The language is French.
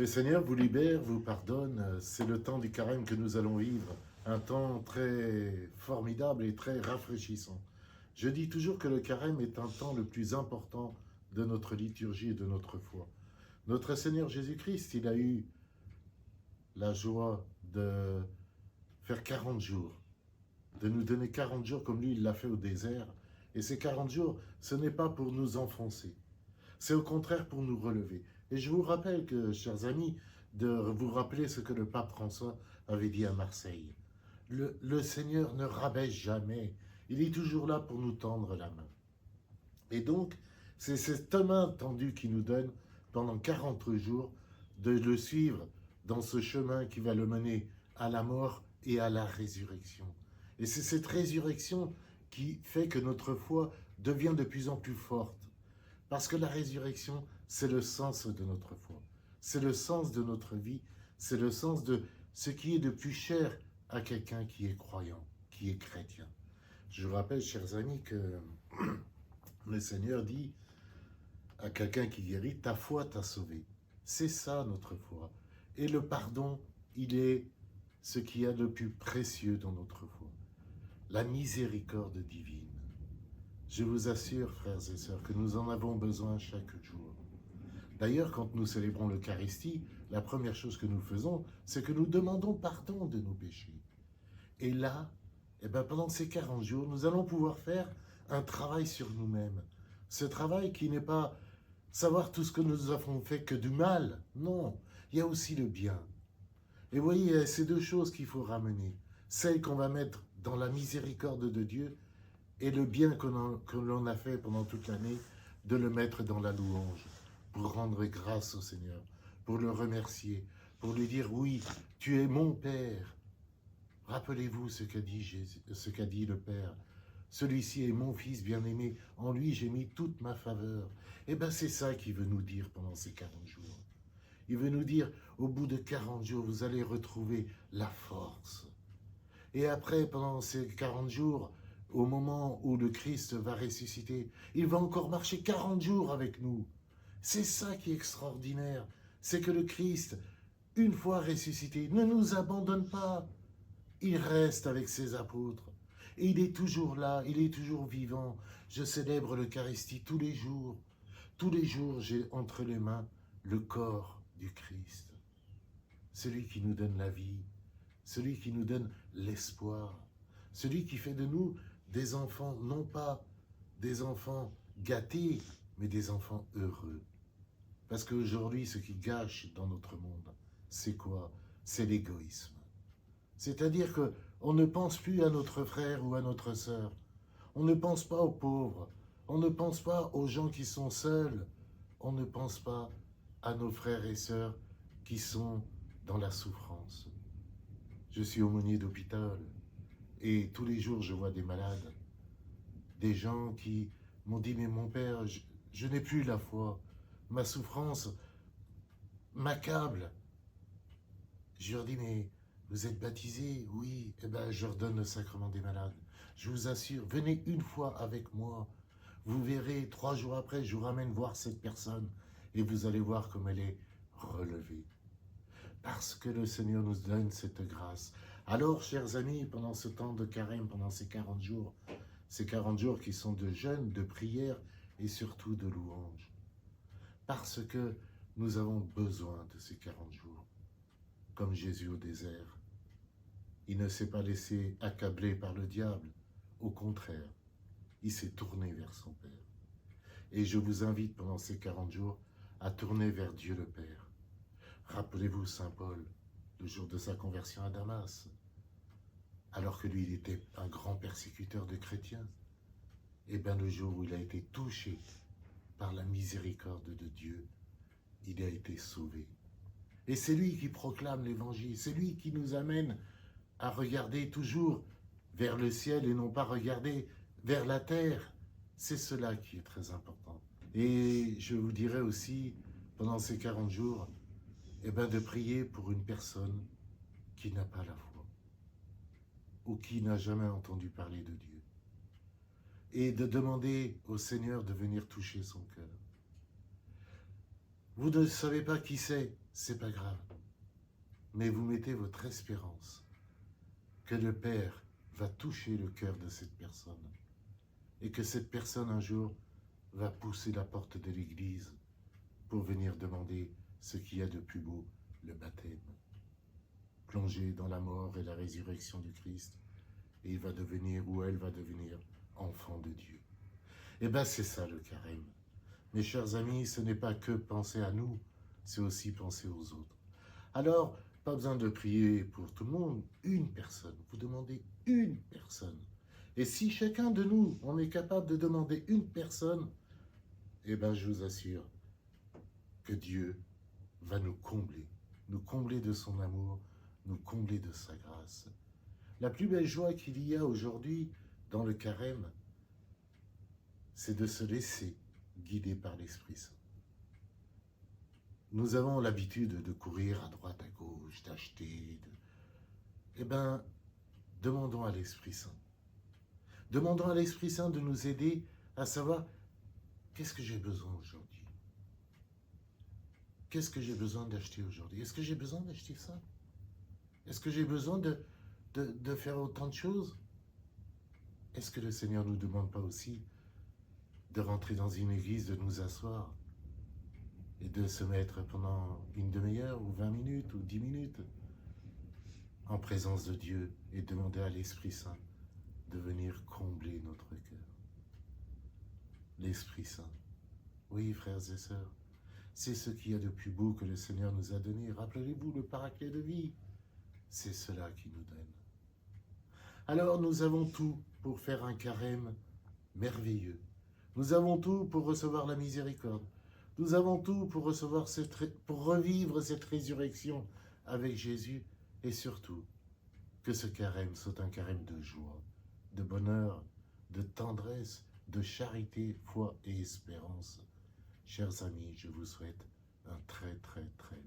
Seigneur vous libère, vous pardonne. C'est le temps du carême que nous allons vivre. Un temps très formidable et très rafraîchissant. Je dis toujours que le carême est un temps le plus important de notre liturgie et de notre foi. Notre Seigneur Jésus-Christ, il a eu la joie de faire 40 jours, de nous donner 40 jours comme lui, il l'a fait au désert. Et ces 40 jours, ce n'est pas pour nous enfoncer. C'est au contraire pour nous relever. Et je vous rappelle que, chers amis, de vous rappeler ce que le pape François avait dit à Marseille. Le Seigneur ne rabaisse jamais. Il est toujours là pour nous tendre la main. Et donc, c'est cette main tendue qui nous donne, pendant 40 jours, de le suivre dans ce chemin qui va le mener à la mort et à la résurrection. Et c'est cette résurrection qui fait que notre foi devient de plus en plus forte. Parce que la résurrection, c'est le sens de notre foi. C'est le sens de notre vie. C'est le sens de ce qui est de plus cher à quelqu'un qui est croyant, qui est chrétien. Je vous rappelle, chers amis, que le Seigneur dit à quelqu'un qui guérit, ta foi t'a sauvé. C'est ça notre foi. Et le pardon, il est ce qu'il y a de plus précieux dans notre foi. La miséricorde divine. Je vous assure, frères et sœurs, que nous en avons besoin chaque jour. D'ailleurs, quand nous célébrons l'Eucharistie, la première chose que nous faisons, c'est que nous demandons pardon de nos péchés. Et là, pendant ces 40 jours, nous allons pouvoir faire un travail sur nous-mêmes. Ce travail qui n'est pas savoir tout ce que nous avons fait que du mal. Non, il y a aussi le bien. Et vous voyez, il y a ces deux choses qu'il faut ramener. Celle qu'on va mettre dans la miséricorde de Dieu et le bien que l'on a fait pendant toute l'année, de le mettre dans la louange, pour rendre grâce au Seigneur, pour le remercier, pour lui dire, oui, tu es mon Père. Rappelez-vous ce qu'a dit Jésus, ce qu'a dit le Père. Celui-ci est mon Fils bien-aimé, en lui j'ai mis toute ma faveur. C'est ça qu'il veut nous dire pendant ces 40 jours. Il veut nous dire, au bout de 40 jours, vous allez retrouver la force. Et après, pendant ces 40 jours, au moment où le Christ va ressusciter, il va encore marcher 40 jours avec nous. C'est ça qui est extraordinaire. C'est que le Christ, une fois ressuscité, ne nous abandonne pas. Il reste avec ses apôtres. Et il est toujours là, il est toujours vivant. Je célèbre l'Eucharistie tous les jours. Tous les jours, j'ai entre les mains le corps du Christ. Celui qui nous donne la vie, celui qui nous donne l'espoir, celui qui fait de nous des enfants, non pas des enfants gâtés, mais des enfants heureux. Parce qu'aujourd'hui, ce qui gâche dans notre monde, c'est quoi? C'est l'égoïsme. C'est-à-dire qu'on ne pense plus à notre frère ou à notre sœur. On ne pense pas aux pauvres. On ne pense pas aux gens qui sont seuls. On ne pense pas à nos frères et sœurs qui sont dans la souffrance. Je suis aumônier d'hôpital et tous les jours je vois des malades, des gens qui m'ont dit, mais mon père, je n'ai plus la foi, ma souffrance m'accable. Je leur dis, mais vous êtes baptisés? Oui. Je leur donne le sacrement des malades. Je vous assure, venez une fois avec moi. Vous verrez, 3 jours après, je vous ramène voir cette personne et vous allez voir comme elle est relevée. Parce que le Seigneur nous donne cette grâce. Alors, chers amis, pendant ce temps de carême, pendant ces 40 jours qui sont de jeûne, de prière et surtout de louange, parce que nous avons besoin de ces 40 jours, comme Jésus au désert. Il ne s'est pas laissé accabler par le diable, au contraire, il s'est tourné vers son Père. Et je vous invite pendant ces 40 jours à tourner vers Dieu le Père. Rappelez-vous Saint Paul, le jour de sa conversion à Damas, alors que lui, il était un grand persécuteur de chrétiens. Le jour où il a été touché par la miséricorde de Dieu, il a été sauvé. Et c'est lui qui proclame l'évangile, c'est lui qui nous amène à regarder toujours vers le ciel et non pas regarder vers la terre. C'est cela qui est très important. Et je vous dirais aussi, pendant ces 40 jours, de prier pour une personne qui n'a pas la foi ou qui n'a jamais entendu parler de Dieu et de demander au Seigneur de venir toucher son cœur. Vous ne savez pas qui c'est, c'est pas grave. Mais vous mettez votre espérance que le Père va toucher le cœur de cette personne et que cette personne un jour va pousser la porte de l'église pour venir demander ce qu'il y a de plus beau, le baptême. Plongé dans la mort et la résurrection du Christ, et il va devenir ou elle va devenir enfant de Dieu. Eh bien c'est ça le carême. Mes chers amis, ce n'est pas que penser à nous, c'est aussi penser aux autres. Alors, pas besoin de prier pour tout le monde, une personne. Vous demandez une personne. Et si chacun de nous, on est capable de demander une personne, eh bien je vous assure que Dieu va nous combler de son amour, nous combler de sa grâce. La plus belle joie qu'il y a aujourd'hui dans le carême, c'est de se laisser guider par l'Esprit Saint. Nous avons l'habitude de courir à droite, à gauche, d'acheter. Eh bien, demandons à l'Esprit Saint. Demandons à l'Esprit Saint de nous aider à savoir qu'est-ce que j'ai besoin aujourd'hui. Qu'est-ce que j'ai besoin d'acheter aujourd'hui? Est-ce que j'ai besoin d'acheter ça? Est-ce que j'ai besoin de faire autant de choses? Est-ce que le Seigneur ne nous demande pas aussi de rentrer dans une église, de nous asseoir et de se mettre pendant une demi-heure ou 20 minutes ou 10 minutes en présence de Dieu et demander à l'Esprit Saint de venir combler notre cœur? L'Esprit Saint, oui frères et sœurs, c'est ce qu'il y a de plus beau que le Seigneur nous a donné. Rappelez-vous le paraclet de vie, c'est cela qu'il nous donne. Alors nous avons tout pour faire un carême merveilleux. Nous avons tout pour recevoir la miséricorde. Nous avons tout pour revivre cette résurrection avec Jésus. Et surtout, que ce carême soit un carême de joie, de bonheur, de tendresse, de charité, foi et espérance. Chers amis, je vous souhaite un très très très